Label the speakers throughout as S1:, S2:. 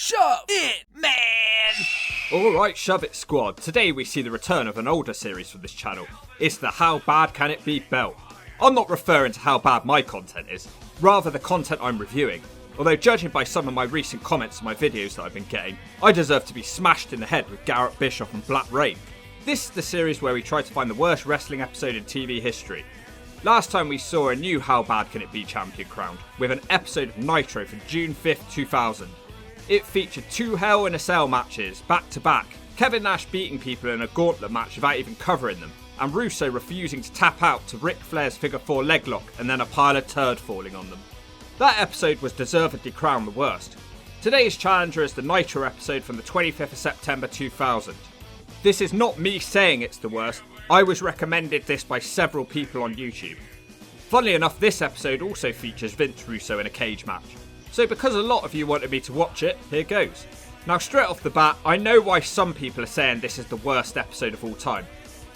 S1: Shove it, man!
S2: Alright, Shove It Squad. Today we see the return of an older series from this channel. It's the How Bad Can It Be belt. I'm not referring to how bad my content is, rather the content I'm reviewing. Although judging by some of my recent comments on my videos that I've been getting, I deserve to be smashed in the head with Garrett Bischoff and Black Rain. This is the series where we try to find the worst wrestling episode in TV history. Last time we saw a new How Bad Can It Be champion crowned, with an episode of Nitro from June 5th, 2000. It featured 2 Hell in a Cell matches, back to back, Kevin Nash beating people in a gauntlet match without even covering them, and Russo refusing to tap out to Ric Flair's figure 4 leg lock and then a pile of turd falling on them. That episode was deservedly crowned the worst. Today's challenger is the Nitro episode from the 25th of September 2000. This is not me saying it's the worst, I was recommended this by several people on YouTube. Funnily enough, this episode also features Vince Russo in a cage match. So because a lot of you wanted me to watch it, here goes. Now straight off the bat, I know why some people are saying this is the worst episode of all time.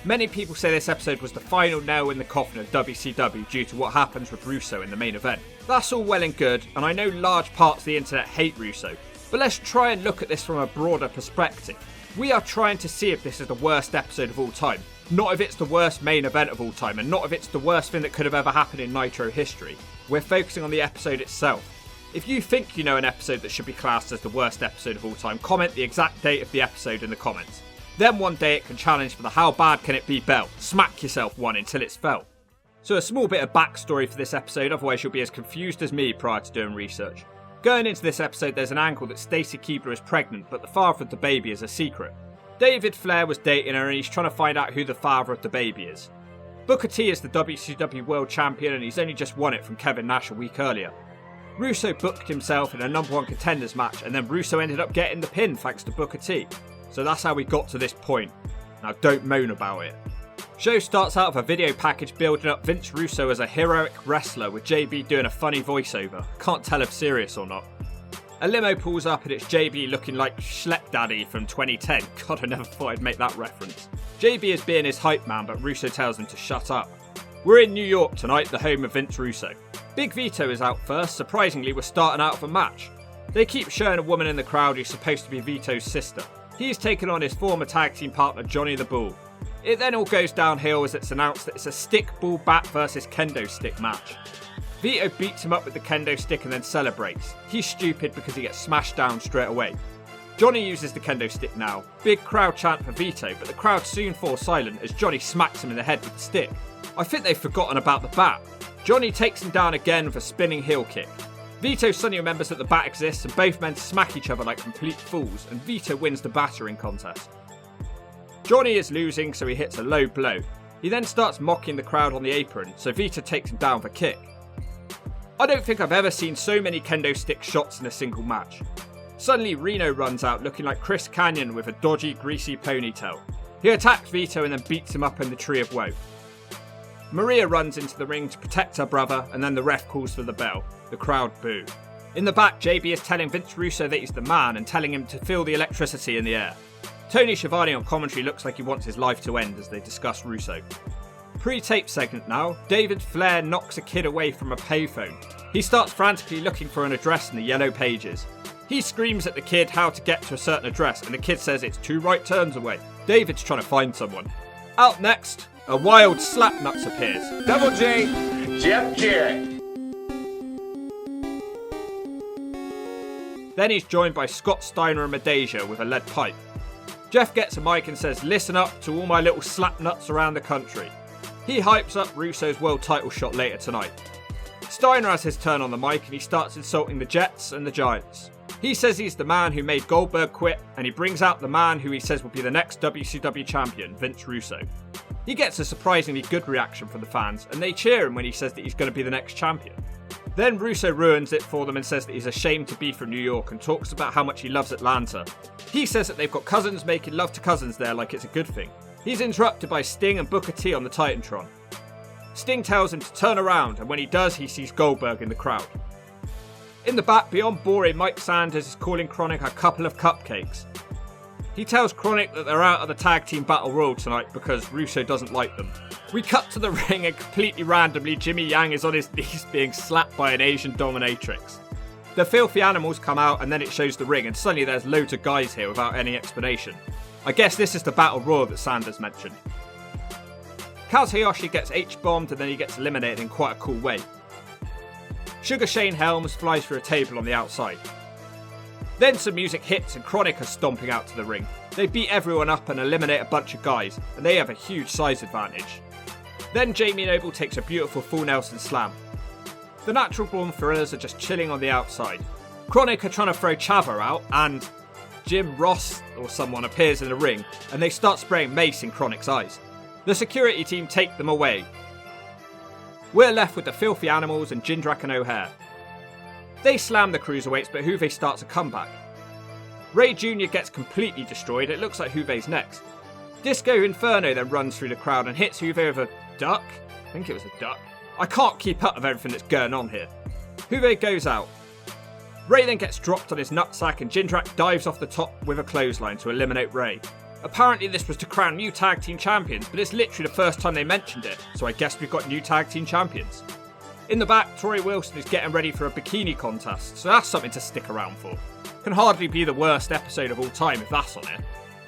S2: Many people say this episode was the final nail in the coffin of WCW due to what happens with Russo in the main event. That's all well and good, and I know large parts of the internet hate Russo, but let's try and look at this from a broader perspective. We are trying to see if this is the worst episode of all time, not if it's the worst main event of all time, and not if it's the worst thing that could have ever happened in Nitro history. We're focusing on the episode itself. If you think you know an episode that should be classed as the worst episode of all time, comment the exact date of the episode in the comments. Then one day it can challenge for the How Bad Can It Be belt. Smack yourself one until it's felt. So a small bit of backstory for this episode, otherwise you'll be as confused as me prior to doing research. Going into this episode, there's an angle that Stacy Keibler is pregnant, but the father of the baby is a secret. David Flair was dating her and he's trying to find out who the father of the baby is. Booker T is the WCW World Champion and he's only just won it from Kevin Nash a week earlier. Russo booked himself in a number 1 contenders match and then Russo ended up getting the pin thanks to Booker T. So that's how we got to this point. Now don't moan about it. Show starts out with a video package building up Vince Russo as a heroic wrestler with JB doing a funny voiceover. Can't tell if serious or not. A limo pulls up and it's JB looking like Schlepp Daddy from 2010. God, I never thought I'd make that reference. JB is being his hype man, but Russo tells him to shut up. We're in New York tonight, the home of Vince Russo. Big Vito is out first. Surprisingly, we're starting out with a match. They keep showing a woman in the crowd who's supposed to be Vito's sister. He's taken on his former tag team partner Johnny the Bull. It then all goes downhill as it's announced that it's a stickball bat versus kendo stick match. Vito beats him up with the kendo stick and then celebrates. He's stupid because he gets smashed down straight away. Johnny uses the kendo stick now. Big crowd chant for Vito, but the crowd soon falls silent as Johnny smacks him in the head with the stick. I think they've forgotten about the bat. Johnny takes him down again with a spinning heel kick. Vito suddenly remembers that the bat exists and both men smack each other like complete fools and Vito wins the battering contest. Johnny is losing so he hits a low blow. He then starts mocking the crowd on the apron so Vito takes him down for a kick. I don't think I've ever seen so many kendo stick shots in a single match. Suddenly Reno runs out looking like Chris Kanyon with a dodgy greasy ponytail. He attacks Vito and then beats him up in the Tree of Woe. Maria runs into the ring to protect her brother and then the ref calls for the bell. The crowd boo. In the back, JB is telling Vince Russo that he's the man and telling him to feel the electricity in the air. Tony Schiavone on commentary looks like he wants his life to end as they discuss Russo. Pre-tape segment now, David Flair knocks a kid away from a payphone. He starts frantically looking for an address in the yellow pages. He screams at the kid how to get to a certain address and the kid says it's 2 right turns away. David's trying to find someone. Out next, a wild Slapnuts appears.
S1: Double J, Jeff Jarrett.
S2: Then he's joined by Scott Steiner and Medeja with a lead pipe. Jeff gets a mic and says, "Listen up to all my little slapnuts around the country." He hypes up Russo's world title shot later tonight. Steiner has his turn on the mic and he starts insulting the Jets and the Giants. He says he's the man who made Goldberg quit and he brings out the man who he says will be the next WCW champion, Vince Russo. He gets a surprisingly good reaction from the fans and they cheer him when he says that he's going to be the next champion. Then Russo ruins it for them and says that he's ashamed to be from New York and talks about how much he loves Atlanta. He says that they've got cousins making love to cousins there like it's a good thing. He's interrupted by Sting and Booker T on the Titantron. Sting tells him to turn around and when he does he sees Goldberg in the crowd. In the back, beyond boring, Mike Sanders is calling Chronic a couple of cupcakes. He tells Chronic that they're out of the tag team battle royal tonight because Russo doesn't like them. We cut to the ring and completely randomly Jimmy Yang is on his knees being slapped by an Asian dominatrix. The filthy animals come out and then it shows the ring and suddenly there's loads of guys here without any explanation. I guess this is the Battle Royal that Sanders mentioned. Kazuyoshi gets H-bombed and then he gets eliminated in quite a cool way. Sugar Shane Helms flies through a table on the outside. Then some music hits and Chronic are stomping out to the ring. They beat everyone up and eliminate a bunch of guys, and they have a huge size advantage. Then Jamie Noble takes a beautiful full Nelson slam. The Natural Born Thrillers are just chilling on the outside. Chronic are trying to throw Chava out, and Jim Ross or someone appears in the ring, and they start spraying mace in Chronic's eyes. The security team take them away. We're left with the Filthy Animals and Jindrak and O'Hare. They slam the Cruiserweights, but Juve starts a comeback. Ray Jr. gets completely destroyed. It looks like Juve's next. Disco Inferno then runs through the crowd and hits Juve with a duck. I think it was a duck. I can't keep up with everything that's going on here. Juve goes out. Ray then gets dropped on his nutsack and Jindrak dives off the top with a clothesline to eliminate Ray. Apparently this was to crown new tag team champions, but it's literally the first time they mentioned it, so I guess we've got new tag team champions. In the back, Torrie Wilson is getting ready for a bikini contest, so that's something to stick around for. Can hardly be the worst episode of all time if that's on it.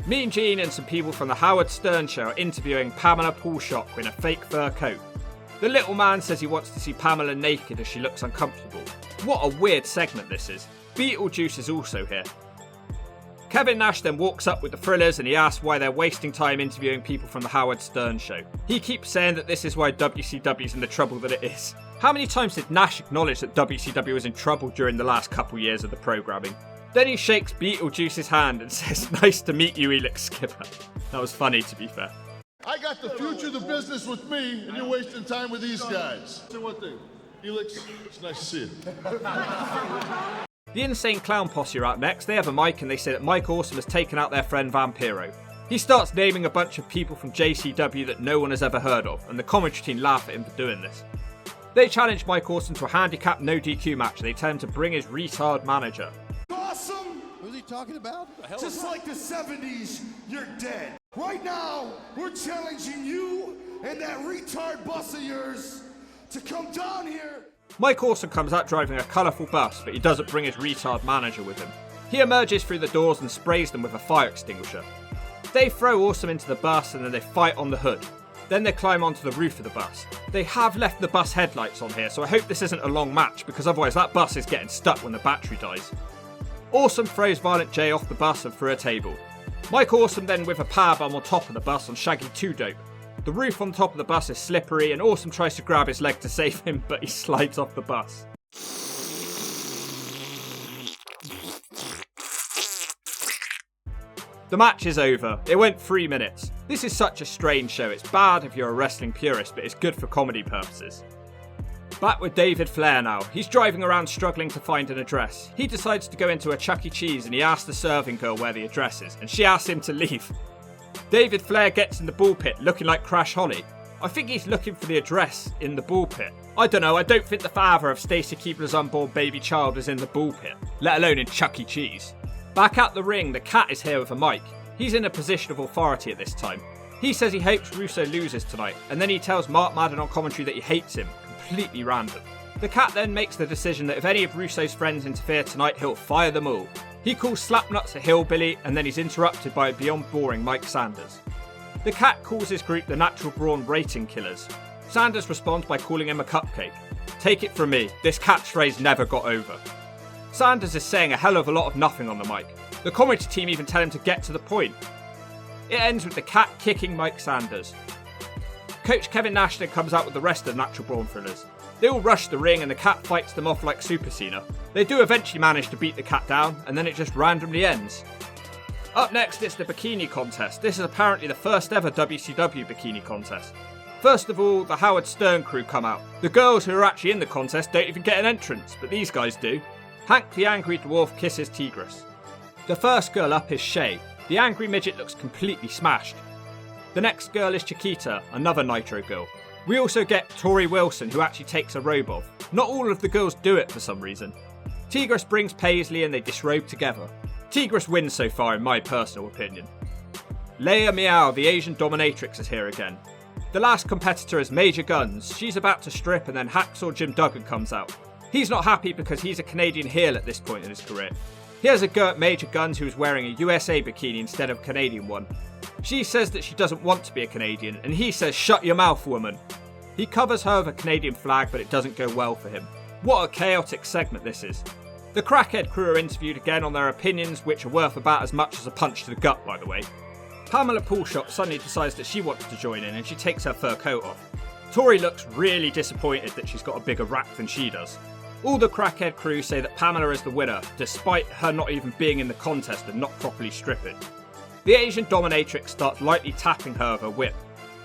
S2: Mean Gene and some people from the Howard Stern show are interviewing Pamela Paulshock in a fake fur coat. The little man says he wants to see Pamela naked as she looks uncomfortable. What a weird segment this is. Beetlejuice is also here. Kevin Nash then walks up with the Thrillers and he asks why they're wasting time interviewing people from the Howard Stern show. He keeps saying that this is why WCW is in the trouble that it is. How many times did Nash acknowledge that WCW was in trouble during the last couple years of the programming? Then he shakes Beetlejuice's hand and says, "Nice to meet you, Elix Skipper." That was funny, to be fair.
S3: I got the future of the business with me, and you're wasting time with these guys. Say one thing, Elix, it's nice to see you.
S2: The Insane Clown Posse are out next. They have a mic and they say that Mike Awesome has taken out their friend Vampiro. He starts naming a bunch of people from JCW that no one has ever heard of, and the commentary team laugh at him for doing this. They challenge Mike Awesome to a handicap no DQ match and they tell him to bring his retard manager.
S4: Awesome! Who's he talking about? Just like the 70s, you're dead. Right now, we're challenging you and that retard bus of yours to come down here.
S2: Mike Awesome comes out driving a colourful bus, but he doesn't bring his retard manager with him. He emerges through the doors and sprays them with a fire extinguisher. They throw Awesome into the bus and then they fight on the hood. Then they climb onto the roof of the bus. They have left the bus headlights on here, so I hope this isn't a long match, because otherwise that bus is getting stuck when the battery dies. Awesome throws Violent J off the bus and through a table. Mike Awesome then with a powerbomb on top of the bus on Shaggy 2 Dope. The roof on top of the bus is slippery and Awesome tries to grab his leg to save him, but he slides off the bus. The match is over. It went 3 minutes. This is such a strange show. It's bad if you're a wrestling purist, but it's good for comedy purposes. Back with David Flair now. He's driving around struggling to find an address. He decides to go into a Chuck E. Cheese and he asks the serving girl where the address is, and she asks him to leave. David Flair gets in the bull pit looking like Crash Holly. I think he's looking for the address in the bull pit. I don't know, I don't think the father of Stacy Keibler's unborn baby child is in the bull pit, let alone in Chuck E. Cheese. Back at the ring, the cat is here with a mic. He's in a position of authority at this time. He says he hopes Russo loses tonight, and then he tells Mark Madden on commentary that he hates him, completely random. The cat then makes the decision that if any of Russo's friends interfere tonight, he'll fire them all. He calls Slapnuts a hillbilly, and then he's interrupted by a beyond boring Mike Sanders. The cat calls his group the Natural Brawn Rating Killers. Sanders responds by calling him a cupcake. Take it from me, this catchphrase never got over. Sanders is saying a hell of a lot of nothing on the mic. The commentary team even tell him to get to the point. It ends with the cat kicking Mike Sanders. Coach Kevin Nash then comes out with the rest of the Natural Brawn Thrillers. They all rush the ring and the cat fights them off like Super Cena. They do eventually manage to beat the cat down, and then it just randomly ends. Up next it's the Bikini contest. This is apparently the first ever WCW Bikini contest. First of all, the Howard Stern crew come out. The girls who are actually in the contest don't even get an entrance, but these guys do. Hank the Angry Dwarf kisses Tigress. The first girl up is Shay. The angry midget looks completely smashed. The next girl is Chiquita, another Nitro girl. We also get Torrie Wilson, who actually takes a robe off. Not all of the girls do it for some reason. Tigress brings Paisley and they disrobe together. Tigress wins so far in my personal opinion. Leia Meow, the Asian dominatrix, is here again. The last competitor is Major Guns. She's about to strip and then Hacksaw Jim Duggan comes out. He's not happy because he's a Canadian heel at this point in his career. He has a go at Major Guns, who is wearing a USA bikini instead of a Canadian one. She says that she doesn't want to be a Canadian, and he says, "Shut your mouth, woman." He covers her with a Canadian flag, but it doesn't go well for him. What a chaotic segment this is. The Crackhead crew are interviewed again on their opinions, which are worth about as much as a punch to the gut, by the way. Pamela Paulshop suddenly decides that she wants to join in, and she takes her fur coat off. Tori looks really disappointed that she's got a bigger rack than she does. All the Crackhead crew say that Pamela is the winner, despite her not even being in the contest and not properly stripping. The Asian dominatrix starts lightly tapping her with a whip.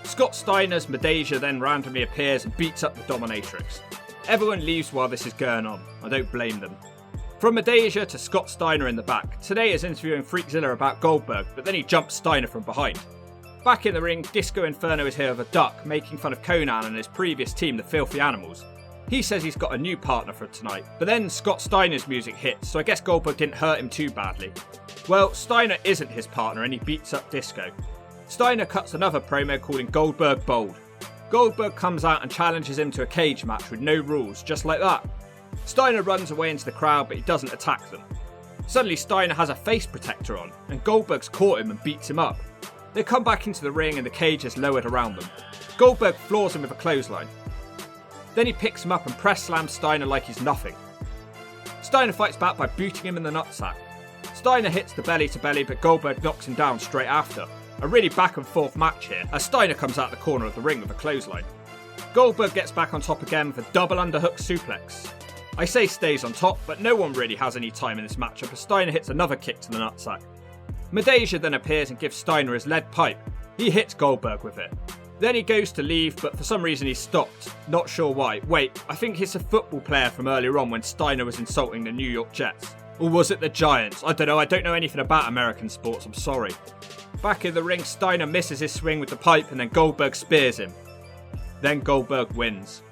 S2: Scott Steiner's Medeja then randomly appears and beats up the dominatrix. Everyone leaves while this is going on. I don't blame them. From Medeja to Scott Steiner in the back, Today is interviewing Freakzilla about Goldberg, but then he jumps Steiner from behind. Back in the ring, Disco Inferno is here with a duck, making fun of Conan and his previous team, the Filthy Animals. He says he's got a new partner for tonight, but then Scott Steiner's music hits, so I guess Goldberg didn't hurt him too badly. Well, Steiner isn't his partner and he beats up Disco. Steiner cuts another promo calling Goldberg bold. Goldberg comes out and challenges him to a cage match with no rules, just like that. Steiner runs away into the crowd, but he doesn't attack them. Suddenly Steiner has a face protector on, and Goldberg's caught him and beats him up. They come back into the ring and the cage is lowered around them. Goldberg floors him with a clothesline. Then he picks him up and press slams Steiner like he's nothing. Steiner fights back by booting him in the nutsack. Steiner hits the belly to belly, but Goldberg knocks him down straight after. A really back and forth match here, as Steiner comes out the corner of the ring with a clothesline. Goldberg gets back on top again with a double underhook suplex. I say stays on top, but no one really has any time in this matchup as Steiner hits another kick to the nutsack. Medeja then appears and gives Steiner his lead pipe. He hits Goldberg with it. Then he goes to leave, but for some reason he's stopped. Not sure why. Wait, I think it's a football player from earlier on when Steiner was insulting the New York Jets. Or was it the Giants? I don't know anything about American sports, I'm sorry. Back in the ring, Steiner misses his swing with the pipe and then Goldberg spears him. Then Goldberg wins.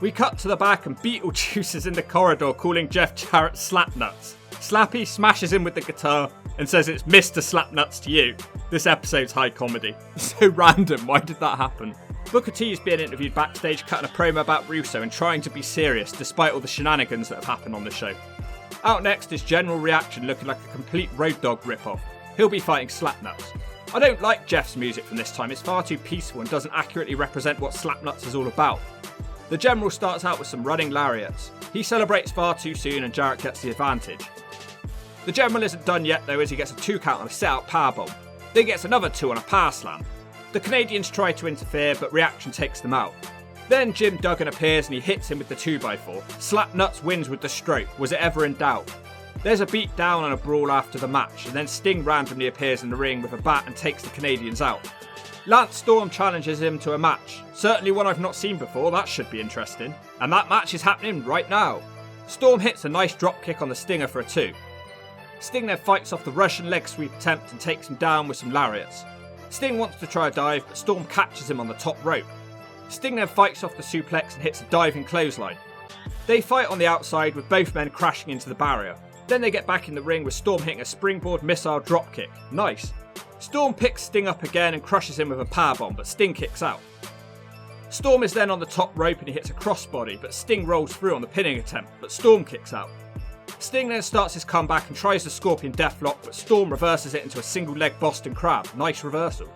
S2: We cut to the back and Beetlejuice is in the corridor calling Jeff Jarrett Slapnuts. Slappy smashes him with the guitar and says it's Mr. Slapnuts to you. This episode's high comedy. So random, why did that happen? Booker T is being interviewed backstage, cutting a promo about Russo and trying to be serious despite all the shenanigans that have happened on the show. Out next is General Reaction looking like a complete Road Dogg rip-off. He'll be fighting Slapnuts. I don't like Jeff's music from this time, it's far too peaceful and doesn't accurately represent what Slapnuts is all about. The General starts out with some running lariats. He celebrates far too soon and Jarrett gets the advantage. The General isn't done yet though, as he gets a 2 count on a set-out powerbomb. Then he gets another 2 on a power slam. The Canadians try to interfere, but Reaction takes them out. Then Jim Duggan appears and he hits him with the 2x4. Slapnuts wins with the stroke. Was it ever in doubt? There's a beat down and a brawl after the match, and then Sting randomly appears in the ring with a bat and takes the Canadians out. Lance Storm challenges him to a match. Certainly one I've not seen before, that should be interesting. And that match is happening right now. Storm hits a nice drop kick on the Stinger for a 2. Sting then fights off the Russian leg sweep attempt and takes him down with some lariats. Sting wants to try a dive, but Storm catches him on the top rope. Sting then fights off the suplex and hits a diving clothesline. They fight on the outside with both men crashing into the barrier. Then they get back in the ring with Storm hitting a springboard missile dropkick. Nice. Storm picks Sting up again and crushes him with a powerbomb, but Sting kicks out. Storm is then on the top rope and he hits a crossbody, but Sting rolls through on the pinning attempt, but Storm kicks out. Sting then starts his comeback and tries the Scorpion Deathlock, but Storm reverses it into a single leg Boston Crab. Nice reversal.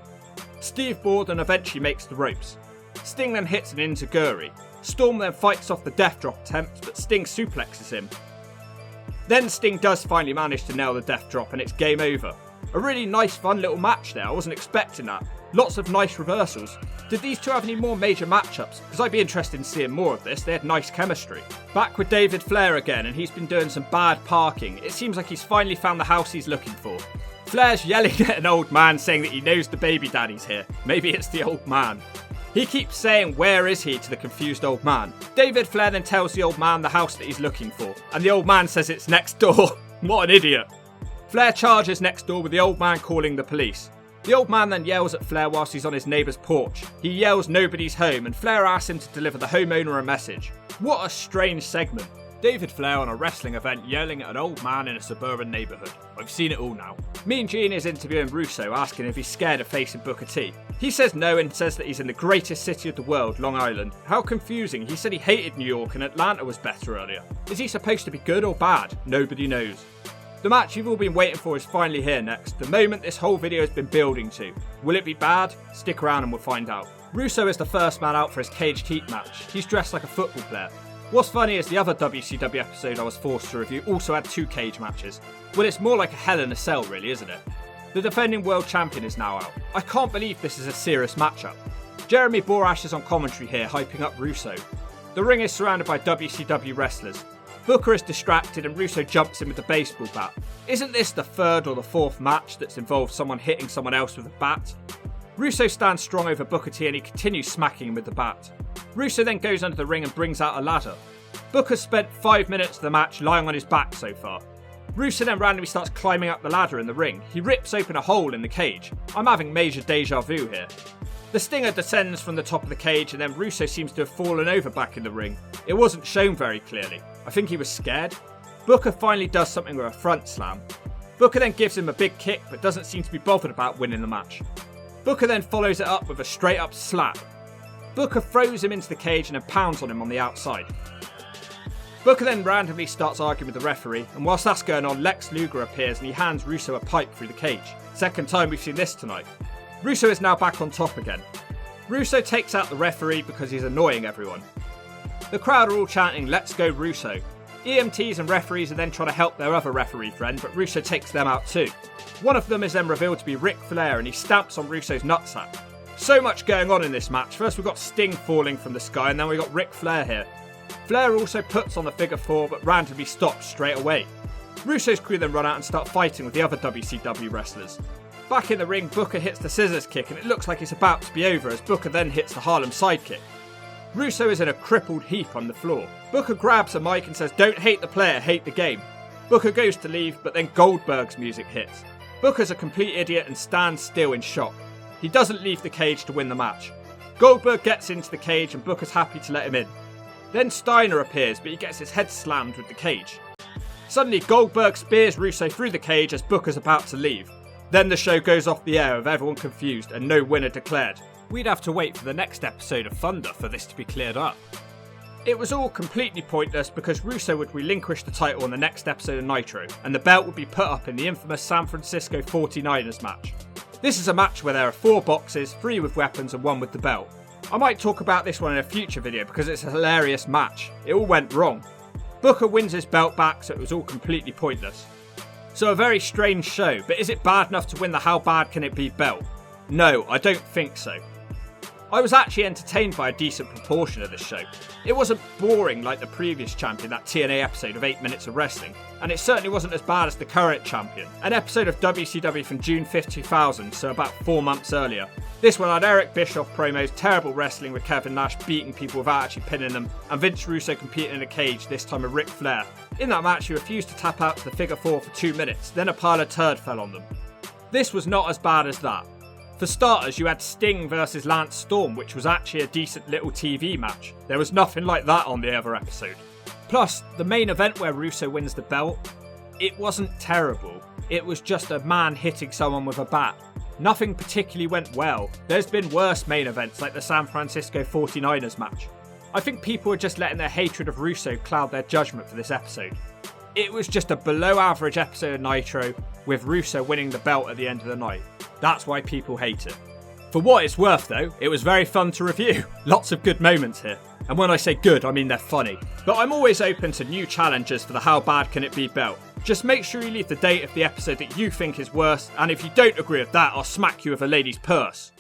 S2: Steve Borden eventually makes the ropes. Sting then hits an enziguri. Storm then fights off the Death Drop attempt, but Sting suplexes him. Then Sting does finally manage to nail the Death Drop and it's game over. A really nice fun little match there, I wasn't expecting that. Lots of nice reversals. Did these two have any more major matchups? Because I'd be interested in seeing more of this, they had nice chemistry. Back with David Flair again and he's been doing some bad parking. It seems like he's finally found the house he's looking for. Flair's yelling at an old man saying that he knows the baby daddy's here. Maybe it's the old man. He keeps saying where is he to the confused old man. David Flair then tells the old man the house that he's looking for and the old man says it's next door. What an idiot. Flair charges next door with the old man calling the police. The old man then yells at Flair whilst he's on his neighbour's porch. He yells nobody's home and Flair asks him to deliver the homeowner a message. What a strange segment. David Flair on a wrestling event yelling at an old man in a suburban neighbourhood. I've seen it all now. Mean Gene is interviewing Russo, asking if he's scared of facing Booker T. He says no and says that he's in the greatest city of the world, Long Island. How confusing. He said he hated New York and Atlanta was better earlier. Is he supposed to be good or bad? Nobody knows. The match you've all been waiting for is finally here next, the moment this whole video has been building to. Will it be bad? Stick around and we'll find out. Russo is the first man out for his caged heat match. He's dressed like a football player. What's funny is the other WCW episode I was forced to review also had 2 cage matches. Well, it's more like a Hell in a Cell really, isn't it? The defending world champion is now out. I can't believe this is a serious matchup. Jeremy Borash is on commentary here, hyping up Russo. The ring is surrounded by WCW wrestlers. Booker is distracted and Russo jumps in with the baseball bat. Isn't this the 3rd or the 4th match that's involved someone hitting someone else with a bat? Russo stands strong over Booker T and he continues smacking him with the bat. Russo then goes under the ring and brings out a ladder. Booker spent 5 minutes of the match lying on his back so far. Russo then randomly starts climbing up the ladder in the ring. He rips open a hole in the cage. I'm having major deja vu here. The Stinger descends from the top of the cage and then Russo seems to have fallen over back in the ring. It wasn't shown very clearly. I think he was scared. Booker finally does something with a front slam. Booker then gives him a big kick but doesn't seem to be bothered about winning the match. Booker then follows it up with a straight up slap. Booker throws him into the cage and then pounds on him on the outside. Booker then randomly starts arguing with the referee, and whilst that's going on, Lex Luger appears and he hands Russo a pipe through the cage. Second time we've seen this tonight. Russo is now back on top again. Russo takes out the referee because he's annoying everyone. The crowd are all chanting, "Let's go Russo." EMTs and referees are then trying to help their other referee friend, but Russo takes them out too. One of them is then revealed to be Ric Flair and he stamps on Russo's nutsack. So much going on in this match. First we got Sting falling from the sky and then we got Ric Flair here. Flair also puts on the figure 4 but randomly stops straight away. Russo's crew then run out and start fighting with the other WCW wrestlers. Back in the ring, Booker hits the scissors kick and it looks like it's about to be over as Booker then hits the Harlem sidekick. Russo is in a crippled heap on the floor. Booker grabs a mic and says, "Don't hate the player, hate the game." Booker goes to leave, but then Goldberg's music hits. Booker's a complete idiot and stands still in shock. He doesn't leave the cage to win the match. Goldberg gets into the cage and Booker's happy to let him in. Then Steiner appears, but he gets his head slammed with the cage. Suddenly Goldberg spears Russo through the cage as Booker's about to leave. Then the show goes off the air with everyone confused and no winner declared. We'd have to wait for the next episode of Thunder for this to be cleared up. It was all completely pointless because Russo would relinquish the title in the next episode of Nitro, and the belt would be put up in the infamous San Francisco 49ers match. This is a match where there are 4 boxes, 3 with weapons and 1 with the belt. I might talk about this one in a future video because it's a hilarious match. It all went wrong. Booker wins his belt back, so it was all completely pointless. So a very strange show, but is it bad enough to win the How Bad Can It Be belt? No, I don't think so. I was actually entertained by a decent proportion of this show. It wasn't boring like the previous champion, that TNA episode of 8 minutes of wrestling, and it certainly wasn't as bad as the current champion, an episode of WCW from June 5th, 2000, so about 4 months earlier. This one had Eric Bischoff promos, terrible wrestling with Kevin Nash beating people without actually pinning them, and Vince Russo competing in a cage, this time with Ric Flair. In that match he refused to tap out to the figure 4 for 2 minutes, then a pile of turd fell on them. This was not as bad as that. For starters, you had Sting versus Lance Storm, which was actually a decent little TV match. There was nothing like that on the other episode. Plus, the main event where Russo wins the belt, it wasn't terrible. It was just a man hitting someone with a bat. Nothing particularly went well. There's been worse main events like the San Francisco 49ers match. I think people are just letting their hatred of Russo cloud their judgment for this episode. It was just a below average episode of Nitro with Russo winning the belt at the end of the night. That's why people hate it. For what it's worth though, it was very fun to review. Lots of good moments here. And when I say good, I mean they're funny. But I'm always open to new challenges for the How Bad Can It Be belt. Just make sure you leave the date of the episode that you think is worse, and if you don't agree with that, I'll smack you with a lady's purse.